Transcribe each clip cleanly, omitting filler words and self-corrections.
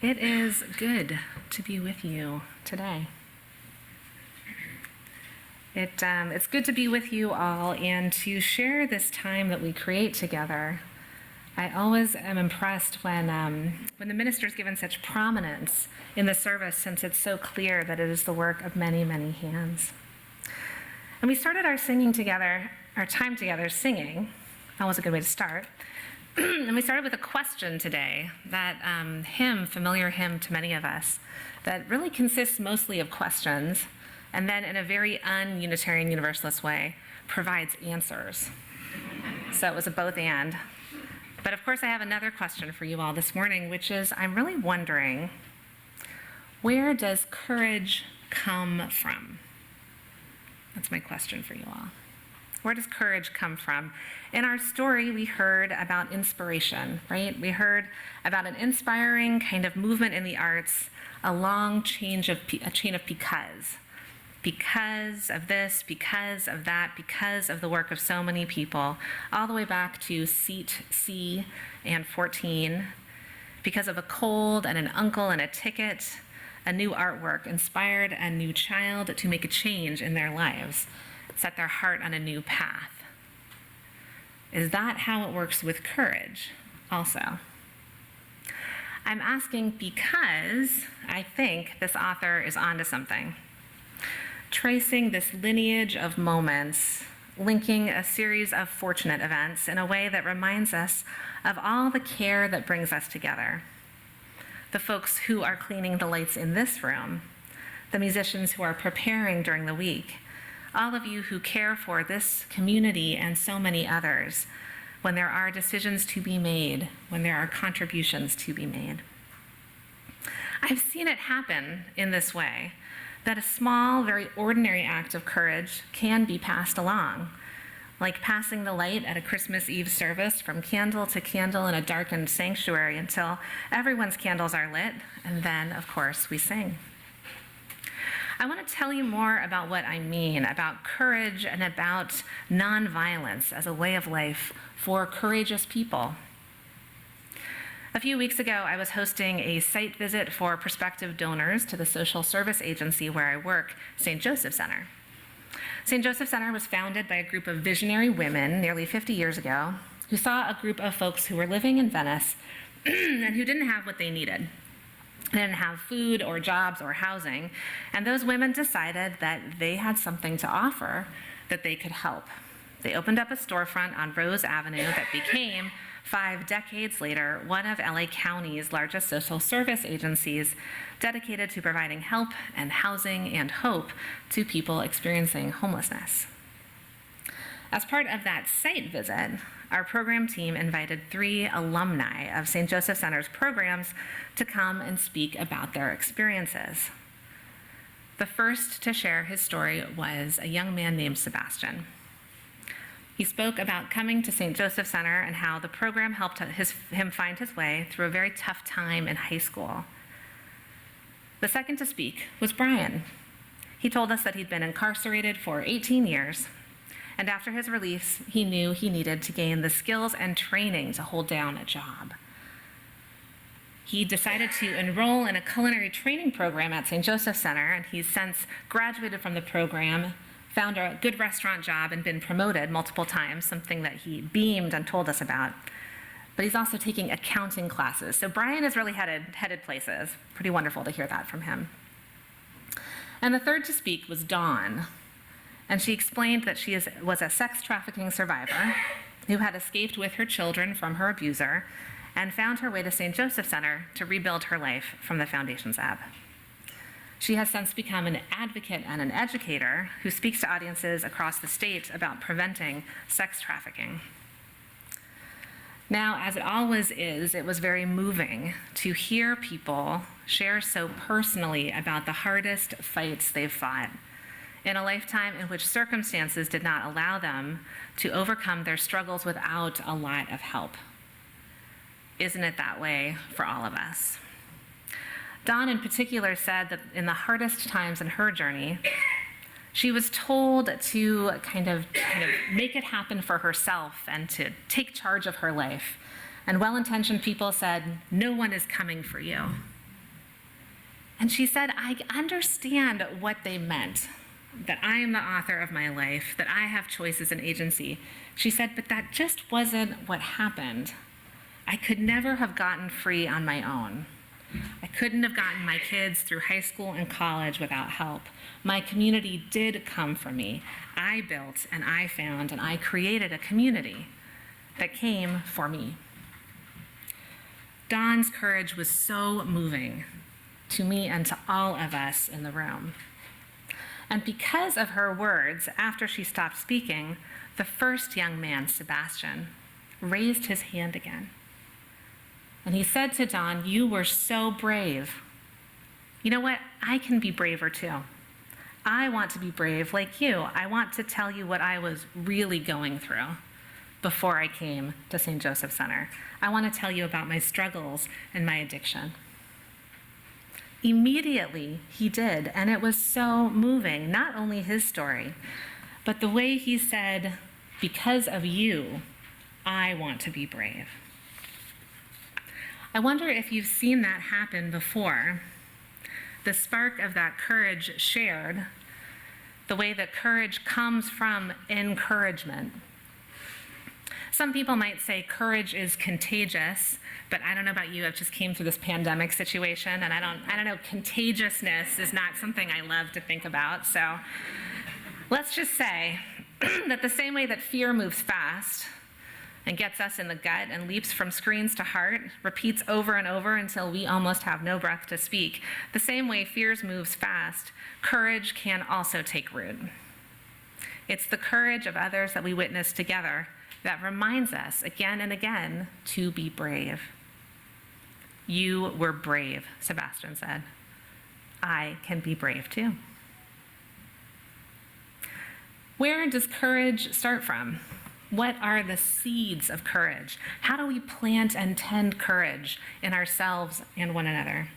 It is good to be with you today. It's good to be with you all and to share this time that we create together. I always am impressed when the minister is given such prominence in the service, since it's so clear that it is the work of many, many hands. And we started our time together singing. That was a good way to start. And we started with a question today, that familiar hymn to many of us, that really consists mostly of questions, and then in a very un-Unitarian Universalist way, provides answers. So it was a both and. But of course I have another question for you all this morning, which is, I'm really wondering, where does courage come from? That's my question for you all. Where does courage come from? In our story, we heard about inspiration, right? We heard about an inspiring kind of movement in the arts, a long chain of because. Because of this, because of that, because of the work of so many people, all the way back to seat C and 14, because of a cold and an uncle and a ticket, a new artwork inspired a new child to make a change in their lives, set their heart on a new path. Is that how it works with courage also? I'm asking because I think this author is onto something. Tracing this lineage of moments, linking a series of fortunate events in a way that reminds us of all the care that brings us together. The folks who are cleaning the lights in this room, the musicians who are preparing during the week, all of you who care for this community and so many others, when there are decisions to be made, when there are contributions to be made. I've seen it happen in this way, that a small, very ordinary act of courage can be passed along, like passing the light at a Christmas Eve service from candle to candle in a darkened sanctuary until everyone's candles are lit, and then, of course, we sing. I want to tell you more about what I mean about courage and about nonviolence as a way of life for courageous people. A few weeks ago, I was hosting a site visit for prospective donors to the social service agency where I work, St. Joseph Center. St. Joseph Center was founded by a group of visionary women nearly 50 years ago who saw a group of folks who were living in Venice and who didn't have what they needed. They didn't have food or jobs or housing, and those women decided that they had something to offer, that they could help. They opened up a storefront on Rose Avenue that became, 5 decades later, one of LA County's largest social service agencies, dedicated to providing help and housing and hope to people experiencing homelessness. As part of that site visit, our program team invited 3 alumni of St. Joseph Center's programs to come and speak about their experiences. The first to share his story was a young man named Sebastian. He spoke about coming to St. Joseph Center and how the program helped him find his way through a very tough time in high school. The second to speak was Brian. He told us that he'd been incarcerated for 18 years, and after his release, he knew he needed to gain the skills and training to hold down a job. He decided to enroll in a culinary training program at St. Joseph Center, and he's since graduated from the program, found a good restaurant job, and been promoted multiple times, something that he beamed and told us about. But he's also taking accounting classes. So Brian is really headed places. Pretty wonderful to hear that from him. And the third to speak was Dawn. And she explained that she was a sex trafficking survivor who had escaped with her children from her abuser and found her way to St. Joseph Center to rebuild her life from the foundations up. She has since become an advocate and an educator who speaks to audiences across the state about preventing sex trafficking. Now, as it always is, it was very moving to hear people share so personally about the hardest fights they've fought in a lifetime in which circumstances did not allow them to overcome their struggles without a lot of help. Isn't it that way for all of us? Dawn in particular said that in the hardest times in her journey, she was told to kind of make it happen for herself and to take charge of her life. And well-intentioned people said, "No one is coming for you." And she said, I understand what they meant, that I am the author of my life, that I have choices and agency. She said, but that just wasn't what happened. I could never have gotten free on my own. I couldn't have gotten my kids through high school and college without help. My community did come for me. I built and I found and I created a community that came for me. Dawn's courage was so moving to me and to all of us in the room. And because of her words, after she stopped speaking, the first young man, Sebastian, raised his hand again. And he said to Dawn, "You were so brave. You know what? I can be braver too. I want to be brave like you. I want to tell you what I was really going through before I came to St. Joseph Center. I want to tell you about my struggles and my addiction." Immediately, he did, and it was so moving, not only his story, but the way he said, "Because of you, I want to be brave." I wonder if you've seen that happen before. The spark of that courage shared, the way that courage comes from encouragement. Some people might say courage is contagious, but I don't know about you, I've just came through this pandemic situation, and I don't know, contagiousness is not something I love to think about. So let's just say that the same way that fear moves fast and gets us in the gut and leaps from screens to heart, repeats over and over until we almost have no breath to speak, the same way fears moves fast, courage can also take root. It's the courage of others that we witness together that reminds us again and again to be brave. "You were brave," Sebastian said. "I can be brave too." Where does courage start from? What are the seeds of courage? How do we plant and tend courage in ourselves and one another?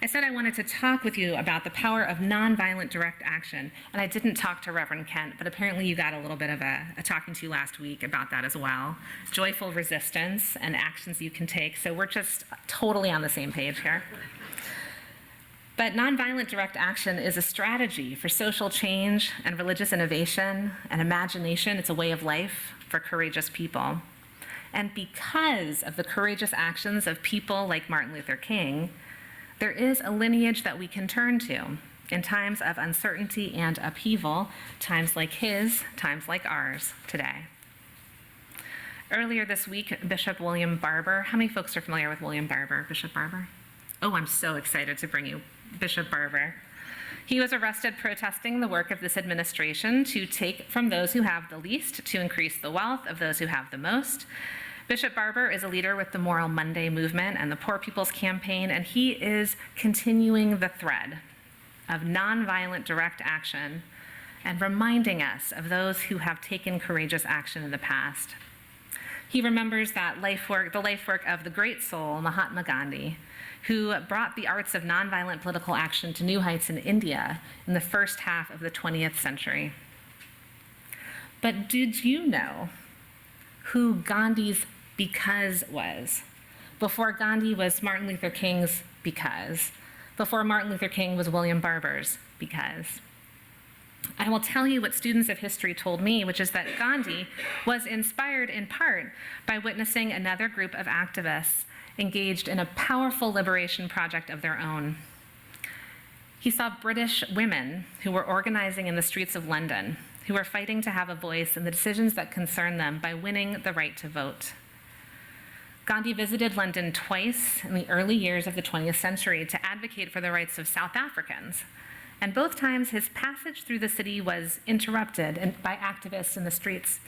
I said I wanted to talk with you about the power of nonviolent direct action, and I didn't talk to Reverend Kent, but apparently you got a little bit of a talking to last week about that as well. Joyful resistance and actions you can take, so we're just totally on the same page here. But nonviolent direct action is a strategy for social change and religious innovation and imagination. It's a way of life for courageous people. And because of the courageous actions of people like Martin Luther King, there is a lineage that we can turn to in times of uncertainty and upheaval, times like his, times like ours today. Earlier this week, Bishop William Barber, how many folks are familiar with William Barber, Bishop Barber? Oh, I'm so excited to bring you Bishop Barber. He was arrested protesting the work of this administration to take from those who have the least to increase the wealth of those who have the most. Bishop Barber is a leader with the Moral Monday movement and the Poor People's Campaign, and he is continuing the thread of nonviolent direct action and reminding us of those who have taken courageous action in the past. He remembers that the life work of the great soul, Mahatma Gandhi, who brought the arts of nonviolent political action to new heights in India in the first half of the 20th century. But did you know who Gandhi's because was? Before Gandhi was Martin Luther King's because. Before Martin Luther King was William Barber's because. I will tell you what students of history told me, which is that Gandhi was inspired in part by witnessing another group of activists engaged in a powerful liberation project of their own. He saw British women who were organizing in the streets of London, who were fighting to have a voice in the decisions that concern them by winning the right to vote. Gandhi visited London twice in the early years of the 20th century to advocate for the rights of South Africans. And both times his passage through the city was interrupted by activists in the streets.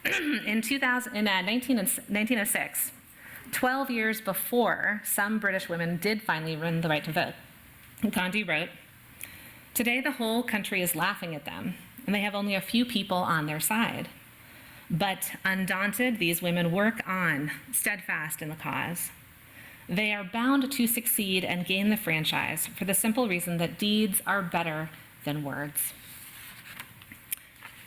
In 1906, 12 years before some British women did finally win the right to vote, Gandhi wrote, "Today the whole country is laughing at them, and they have only a few people on their side. But undaunted, these women work on, steadfast in the cause. They are bound to succeed and gain the franchise for the simple reason that deeds are better than words."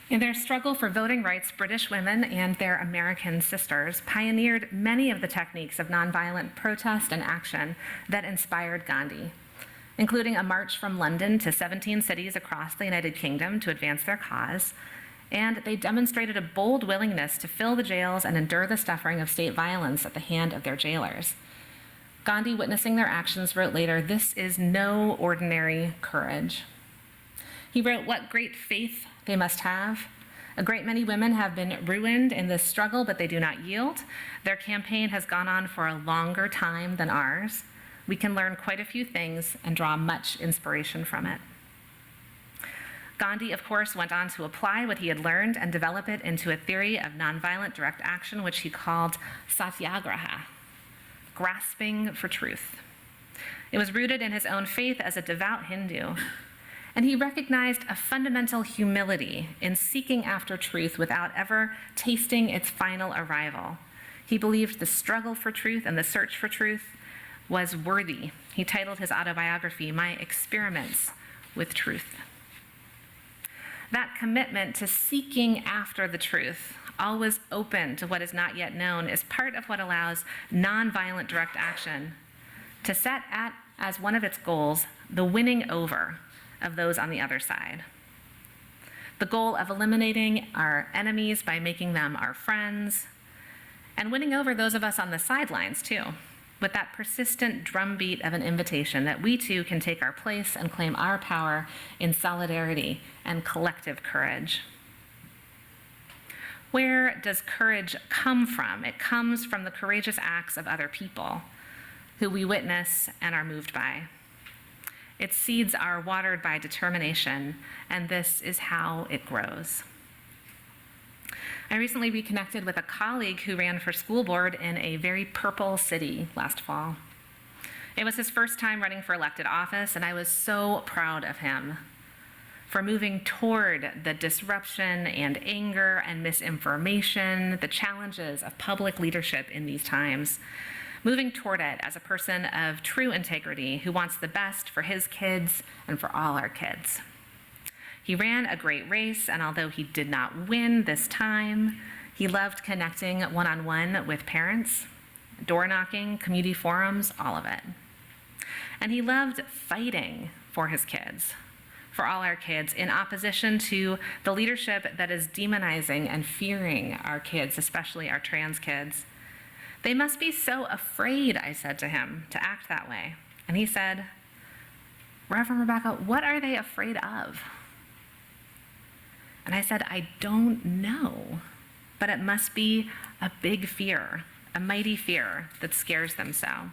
In their struggle for voting rights, British women and their American sisters pioneered many of the techniques of nonviolent protest and action that inspired Gandhi. including a march from London to 17 cities across the United Kingdom to advance their cause, and they demonstrated a bold willingness to fill the jails and endure the suffering of state violence at the hand of their jailers. Gandhi, witnessing their actions, wrote later, "This is no ordinary courage." He wrote, "What great faith they must have. A great many women have been ruined in this struggle, but they do not yield. Their campaign has gone on for a longer time than ours. We can learn quite a few things and draw much inspiration from it." Gandhi, of course, went on to apply what he had learned and develop it into a theory of nonviolent direct action, which he called satyagraha, grasping for truth. It was rooted in his own faith as a devout Hindu, and he recognized a fundamental humility in seeking after truth without ever tasting its final arrival. He believed the struggle for truth and the search for truth was worthy. He titled his autobiography, "My Experiments with Truth." That commitment to seeking after the truth, always open to what is not yet known, is part of what allows nonviolent direct action to set as one of its goals the winning over of those on the other side. The goal of eliminating our enemies by making them our friends, and winning over those of us on the sidelines too, with that persistent drumbeat of an invitation that we too can take our place and claim our power in solidarity and collective courage. Where does courage come from? It comes from the courageous acts of other people who we witness and are moved by. Its seeds are watered by determination, and this is how it grows. I recently reconnected with a colleague who ran for school board in a very purple city last fall. It was his first time running for elected office, and I was so proud of him for moving toward the disruption and anger and misinformation, the challenges of public leadership in these times, moving toward it as a person of true integrity who wants the best for his kids and for all our kids. He ran a great race, and although he did not win this time, he loved connecting one-on-one with parents, door knocking, community forums, all of it. And he loved fighting for his kids, for all our kids, in opposition to the leadership that is demonizing and fearing our kids, especially our trans kids. "They must be so afraid," I said to him, "to act that way." And he said, "Reverend Rebecca, what are they afraid of?" And I said, "I don't know, but it must be a big fear, a mighty fear that scares them so."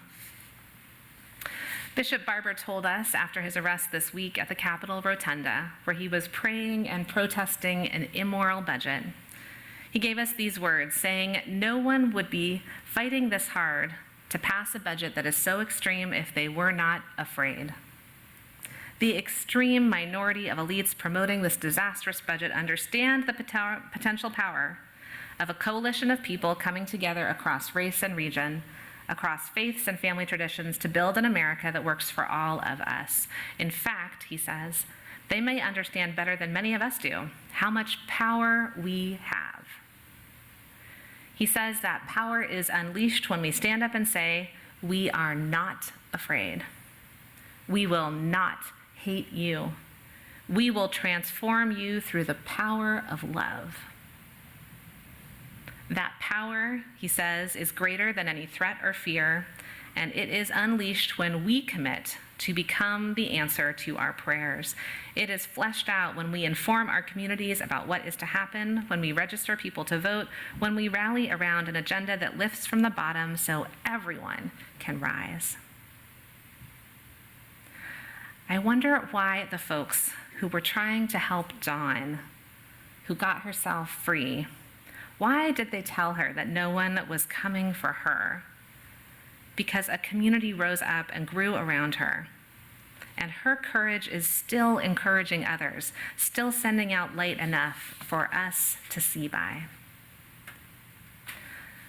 Bishop Barber told us after his arrest this week at the Capitol Rotunda, where he was praying and protesting an immoral budget, he gave us these words, saying, "No one would be fighting this hard to pass a budget that is so extreme if they were not afraid." The extreme minority of elites promoting this disastrous budget understand the potential power of a coalition of people coming together across race and region, across faiths and family traditions to build an America that works for all of us. In fact, he says, they may understand better than many of us do how much power we have. He says that power is unleashed when we stand up and say, "We are not afraid. We will not hate you. We will transform you through the power of love." That power, he says, is greater than any threat or fear, and it is unleashed when we commit to become the answer to our prayers. It is fleshed out when we inform our communities about what is to happen, when we register people to vote, when we rally around an agenda that lifts from the bottom so everyone can rise. I wonder why the folks who were trying to help Dawn, who got herself free, why did they tell her that no one was coming for her? Because a community rose up and grew around her. And her courage is still encouraging others, still sending out light enough for us to see by.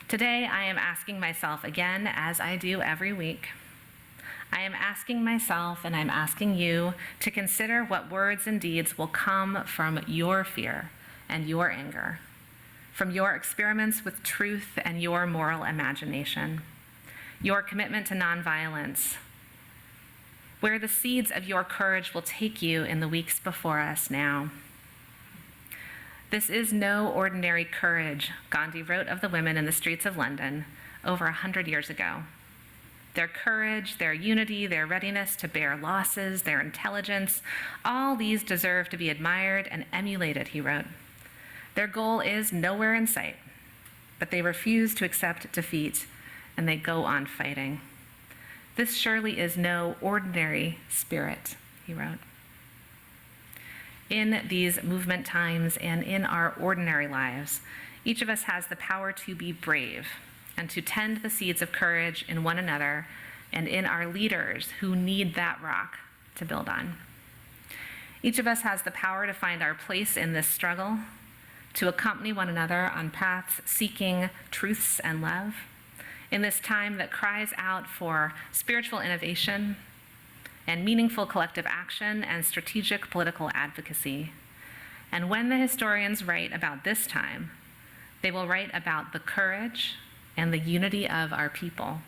Today, I am asking myself again, as I do every week, I am asking myself and I'm asking you to consider what words and deeds will come from your fear and your anger, from your experiments with truth and your moral imagination, your commitment to nonviolence, where the seeds of your courage will take you in the weeks before us now. This is no ordinary courage, Gandhi wrote of the women in the streets of London over 100 years ago. Their courage, their unity, their readiness to bear losses, their intelligence, all these deserve to be admired and emulated, he wrote. Their goal is nowhere in sight, but they refuse to accept defeat, and they go on fighting. This surely is no ordinary spirit, he wrote. In these movement times and in our ordinary lives, each of us has the power to be brave and to tend the seeds of courage in one another and in our leaders who need that rock to build on. Each of us has the power to find our place in this struggle, to accompany one another on paths seeking truths and love, in this time that cries out for spiritual innovation and meaningful collective action and strategic political advocacy. And when the historians write about this time, they will write about the courage and the unity of our people,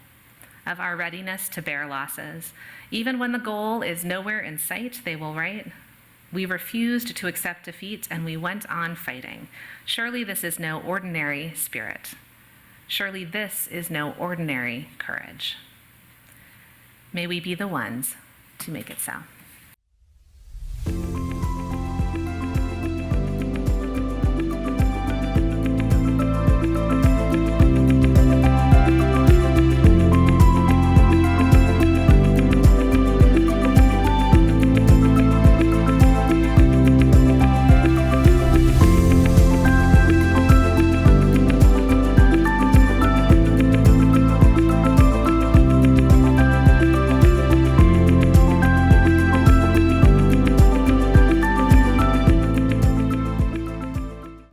of our readiness to bear losses. Even when the goal is nowhere in sight, they will write, "We refused to accept defeat and we went on fighting. Surely this is no ordinary spirit. Surely this is no ordinary courage." May we be the ones to make it so.